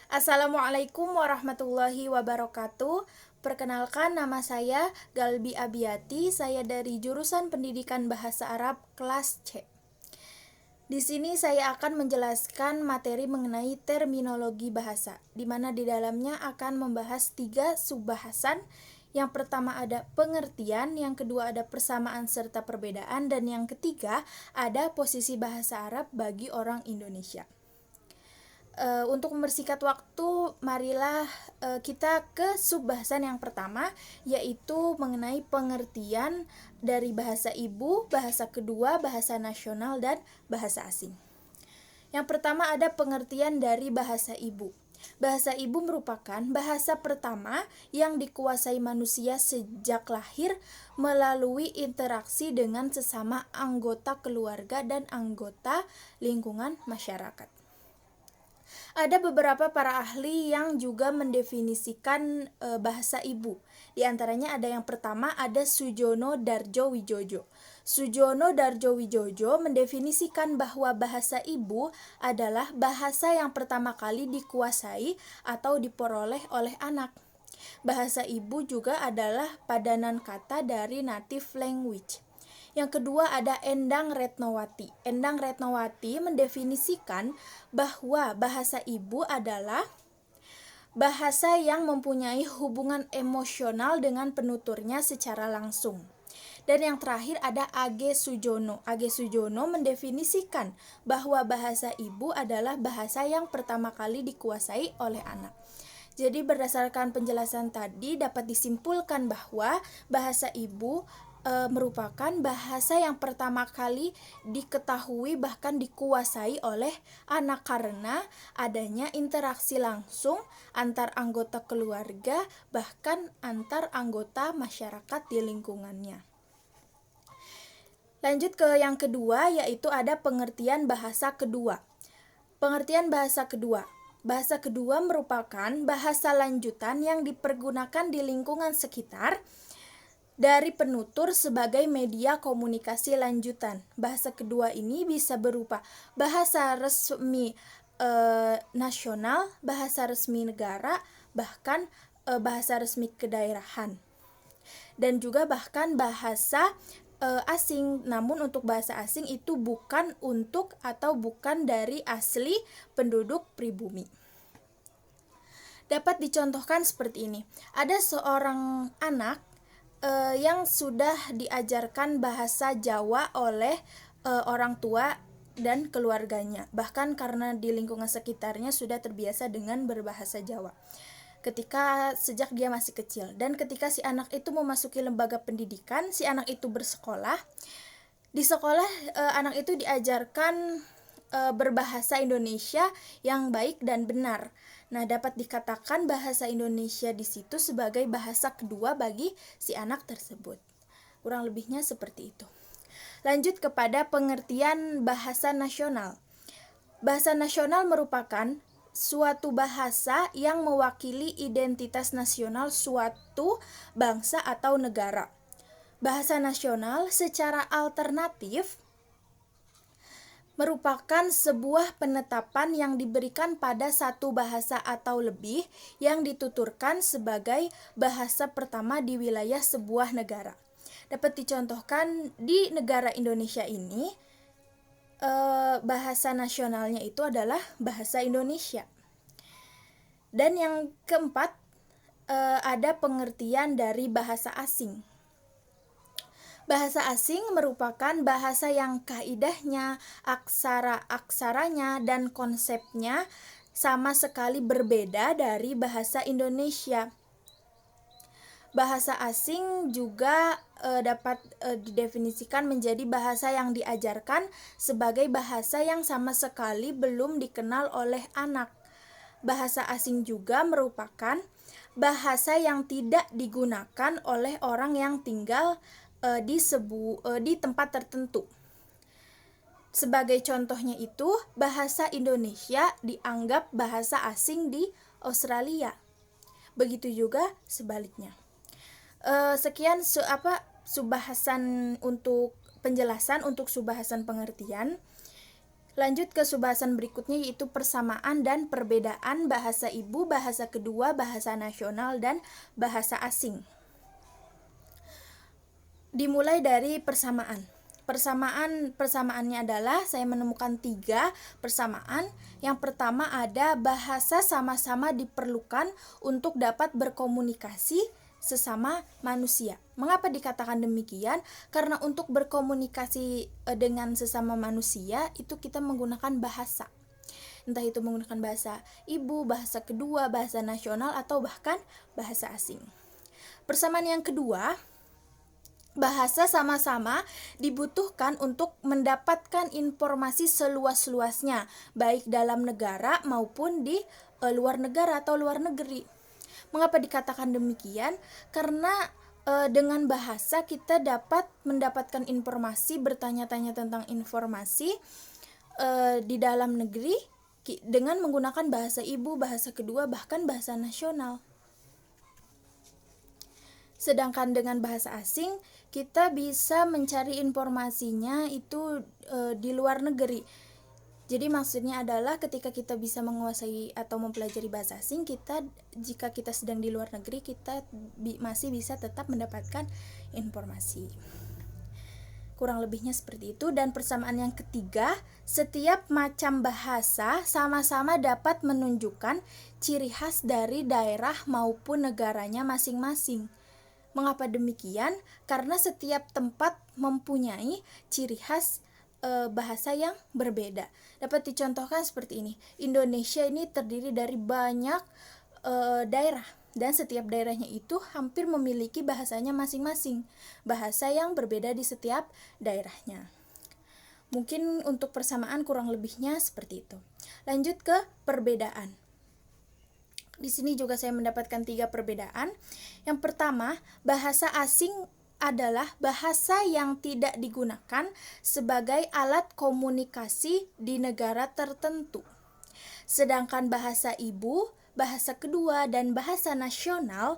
Assalamualaikum warahmatullahi wabarakatuh. Perkenalkan, nama saya Galbi Abiati. Saya dari jurusan Pendidikan Bahasa Arab kelas C. Di sini saya akan menjelaskan materi mengenai terminologi bahasa, di mana di dalamnya akan membahas 3 subbahasan. Yang pertama ada pengertian, yang kedua ada persamaan serta perbedaan, dan yang ketiga ada posisi bahasa Arab bagi orang Indonesia. Untuk mempersingkat waktu, marilah kita ke subbahasan yang pertama, yaitu mengenai pengertian dari bahasa ibu, bahasa kedua, bahasa nasional, dan bahasa asing. Yang pertama ada pengertian dari bahasa ibu. Bahasa ibu merupakan bahasa pertama yang dikuasai manusia sejak lahir melalui interaksi dengan sesama anggota keluarga dan anggota lingkungan masyarakat. Ada beberapa para ahli yang juga mendefinisikan bahasa ibu. Di antaranya ada yang pertama ada Sujono Dardjowijojo. Sujono Dardjowijojo mendefinisikan bahwa bahasa ibu adalah bahasa yang pertama kali dikuasai atau diperoleh oleh anak. Bahasa ibu juga adalah padanan kata dari native language. Yang kedua ada Endang Retnowati. Endang Retnowati mendefinisikan bahwa bahasa ibu adalah bahasa yang mempunyai hubungan emosional dengan penuturnya secara langsung. Dan yang terakhir ada A.G. Sujono. A.G. Sujono mendefinisikan bahwa bahasa ibu adalah bahasa yang pertama kali dikuasai oleh anak. Jadi berdasarkan penjelasan tadi dapat disimpulkan bahwa bahasa ibu merupakan bahasa yang pertama kali diketahui bahkan dikuasai oleh anak karena adanya interaksi langsung antar anggota keluarga bahkan antar anggota masyarakat di lingkungannya. Lanjut ke yang kedua, yaitu ada pengertian bahasa kedua. Pengertian bahasa kedua. Bahasa kedua merupakan bahasa lanjutan yang dipergunakan di lingkungan sekitar dari penutur sebagai media komunikasi lanjutan. Bahasa kedua ini bisa berupa bahasa resmi nasional, bahasa resmi negara, bahkan bahasa resmi kedaerahan. Dan juga bahkan bahasa asing. Namun untuk bahasa asing itu bukan untuk atau bukan dari asli penduduk pribumi. Dapat dicontohkan seperti ini. Ada seorang anak yang sudah diajarkan bahasa Jawa oleh orang tua dan keluarganya. Bahkan karena di lingkungan sekitarnya sudah terbiasa dengan berbahasa Jawa. Sejak dia masih kecil. Dan ketika si anak itu memasuki lembaga pendidikan, si anak itu bersekolah. Di sekolah anak itu diajarkan berbahasa Indonesia yang baik dan benar. Nah, dapat dikatakan bahasa Indonesia di situ sebagai bahasa kedua bagi si anak tersebut. Kurang lebihnya seperti itu. Lanjut kepada pengertian bahasa nasional. Bahasa nasional merupakan suatu bahasa yang mewakili identitas nasional suatu bangsa atau negara. Bahasa nasional secara alternatif merupakan sebuah penetapan yang diberikan pada satu bahasa atau lebih yang dituturkan sebagai bahasa pertama di wilayah sebuah negara. Dapat dicontohkan di negara Indonesia ini, bahasa nasionalnya itu adalah bahasa Indonesia. Dan yang keempat, ada pengertian dari bahasa asing. Bahasa asing merupakan bahasa yang kaidahnya, aksara-aksaranya, dan konsepnya sama sekali berbeda dari bahasa Indonesia. Bahasa asing juga dapat didefinisikan menjadi bahasa yang diajarkan sebagai bahasa yang sama sekali belum dikenal oleh anak. Bahasa asing juga merupakan bahasa yang tidak digunakan oleh orang yang tinggal di tempat tertentu. Sebagai contohnya itu, bahasa Indonesia dianggap bahasa asing di Australia. Begitu juga sebaliknya. Sekian subbahasan untuk penjelasan untuk subbahasan pengertian. Lanjut ke subbahasan berikutnya, yaitu persamaan dan perbedaan bahasa ibu, bahasa kedua, bahasa nasional, dan bahasa asing. Dimulai dari persamaan. Persamaannya adalah saya menemukan 3 persamaan. Yang pertama ada bahasa sama-sama diperlukan untuk dapat berkomunikasi sesama manusia. Mengapa dikatakan demikian? Karena untuk berkomunikasi dengan sesama manusia itu kita menggunakan bahasa. Entah itu menggunakan bahasa ibu, bahasa kedua, bahasa nasional, atau bahkan bahasa asing. Persamaan yang kedua, bahasa sama-sama dibutuhkan untuk mendapatkan informasi seluas-luasnya, baik dalam negara maupun di luar negara atau luar negeri. Mengapa dikatakan demikian? Karena dengan bahasa kita dapat mendapatkan informasi, bertanya-tanya tentang informasi di dalam negeri dengan menggunakan bahasa ibu, bahasa kedua, bahkan bahasa nasional. Sedangkan dengan bahasa asing, kita bisa mencari informasinya itu di luar negeri. Jadi maksudnya adalah ketika kita bisa menguasai atau mempelajari bahasa asing, jika kita sedang di luar negeri, kita masih bisa tetap mendapatkan informasi. Kurang lebihnya seperti itu. Dan persamaan yang ketiga, setiap macam bahasa sama-sama dapat menunjukkan ciri khas dari daerah maupun negaranya masing-masing. Mengapa demikian? Karena setiap tempat mempunyai ciri khas bahasa yang berbeda. Dapat dicontohkan seperti ini. Indonesia ini terdiri dari banyak daerah, dan setiap daerahnya itu hampir memiliki bahasanya masing-masing. Bahasa yang berbeda di setiap daerahnya. Mungkin untuk persamaan kurang lebihnya seperti itu. Lanjut ke perbedaan. Di sini juga saya mendapatkan 3 perbedaan. Yang pertama, bahasa asing adalah bahasa yang tidak digunakan sebagai alat komunikasi di negara tertentu. Sedangkan bahasa ibu, bahasa kedua, dan bahasa nasional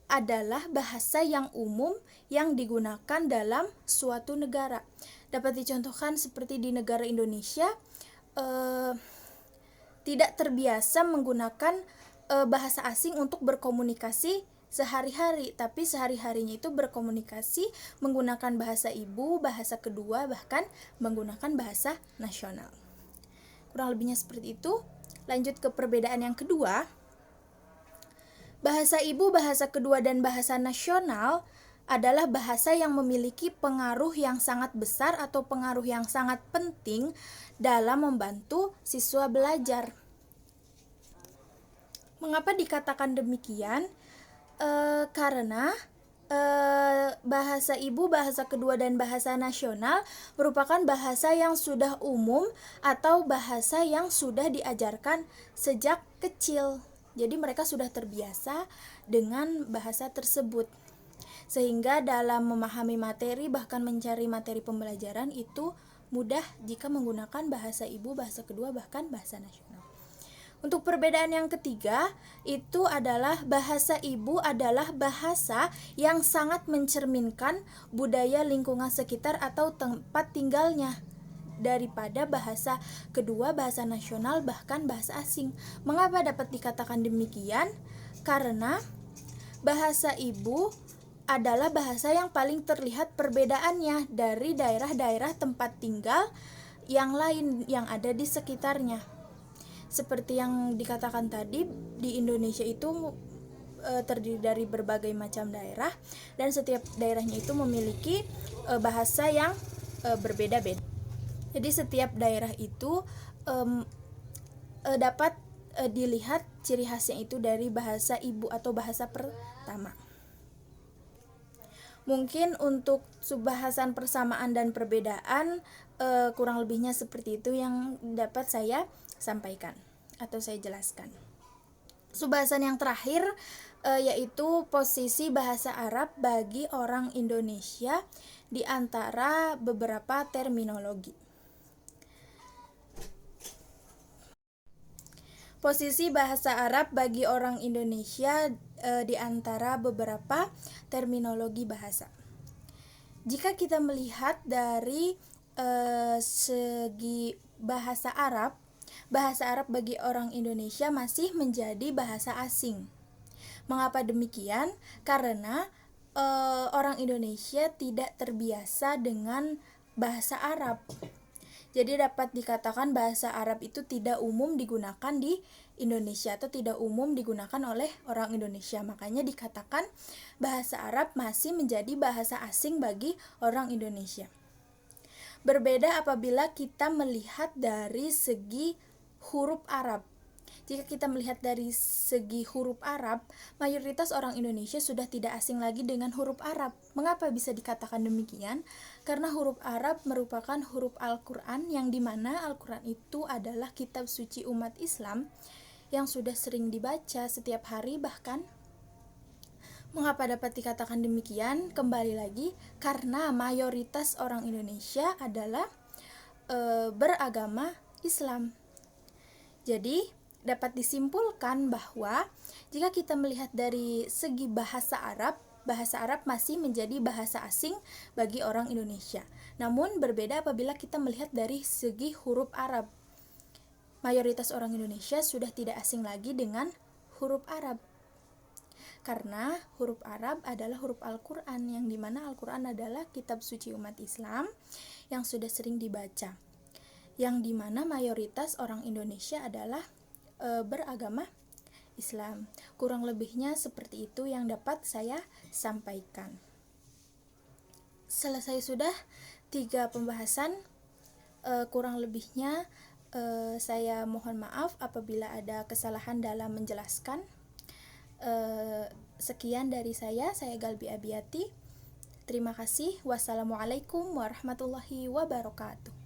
adalah bahasa yang umum yang digunakan dalam suatu negara. Dapat dicontohkan seperti di negara Indonesia, tidak terbiasa menggunakan bahasa asing untuk berkomunikasi sehari-hari, tapi sehari-harinya itu berkomunikasi menggunakan bahasa ibu, bahasa kedua, bahkan menggunakan bahasa nasional. Kurang lebihnya seperti itu. Lanjut ke perbedaan yang kedua. Bahasa ibu, bahasa kedua, dan bahasa nasional adalah bahasa yang memiliki pengaruh yang sangat besar atau pengaruh yang sangat penting dalam membantu siswa belajar. Mengapa dikatakan demikian? Karena bahasa ibu, bahasa kedua, dan bahasa nasional merupakan bahasa yang sudah umum atau bahasa yang sudah diajarkan sejak kecil. Jadi mereka sudah terbiasa dengan bahasa tersebut. Sehingga dalam memahami materi, bahkan mencari materi pembelajaran itu mudah jika menggunakan bahasa ibu, bahasa kedua, bahkan bahasa nasional. Untuk perbedaan yang ketiga, itu adalah bahasa ibu adalah bahasa yang sangat mencerminkan budaya lingkungan sekitar atau tempat tinggalnya daripada bahasa kedua, bahasa nasional, bahkan bahasa asing. Mengapa dapat dikatakan demikian? Karena bahasa ibu adalah bahasa yang paling terlihat perbedaannya dari daerah-daerah tempat tinggal yang lain yang ada di sekitarnya. Seperti yang dikatakan tadi, di Indonesia itu terdiri dari berbagai macam daerah, dan setiap daerahnya itu memiliki bahasa yang berbeda-beda. Jadi setiap daerah itu dapat dilihat ciri khasnya itu dari bahasa ibu atau bahasa pertama. Mungkin untuk subbahasan persamaan dan perbedaan kurang lebihnya seperti itu yang dapat saya sampaikan atau saya jelaskan. Subbahasan yang terakhir yaitu posisi bahasa Arab bagi orang Indonesia di antara beberapa terminologi. Posisi bahasa Arab bagi orang Indonesia di antara beberapa terminologi bahasa. Jika kita melihat dari segi bahasa Arab bagi orang Indonesia masih menjadi bahasa asing. Mengapa demikian? Karena orang Indonesia tidak terbiasa dengan bahasa Arab. Jadi dapat dikatakan bahasa Arab itu tidak umum digunakan di Indonesia atau tidak umum digunakan oleh orang Indonesia. Makanya dikatakan bahasa Arab masih menjadi bahasa asing bagi orang Indonesia. Berbeda apabila kita melihat dari segi huruf Arab. Jika kita melihat dari segi huruf Arab, mayoritas orang Indonesia sudah tidak asing lagi dengan huruf Arab. Mengapa bisa dikatakan demikian? Karena huruf Arab merupakan huruf Al-Quran, yang dimana Al-Quran itu adalah kitab suci umat Islam yang sudah sering dibaca setiap hari bahkan. Mengapa dapat dikatakan demikian? Kembali lagi, karena mayoritas orang Indonesia adalah beragama Islam. Jadi dapat disimpulkan bahwa jika kita melihat dari segi bahasa Arab masih menjadi bahasa asing bagi orang Indonesia. Namun berbeda apabila kita melihat dari segi huruf Arab. Mayoritas orang Indonesia sudah tidak asing lagi dengan huruf Arab. Karena huruf Arab adalah huruf Al-Quran, yang dimana Al-Quran adalah kitab suci umat Islam yang sudah sering dibaca. Yang dimana mayoritas orang Indonesia adalah beragama Islam. Kurang lebihnya seperti itu yang dapat saya sampaikan. Selesai sudah 3 pembahasan. Kurang lebihnya saya mohon maaf apabila ada kesalahan dalam menjelaskan. Sekian dari saya Galbi Abiati. Terima kasih. Wassalamualaikum warahmatullahi wabarakatuh.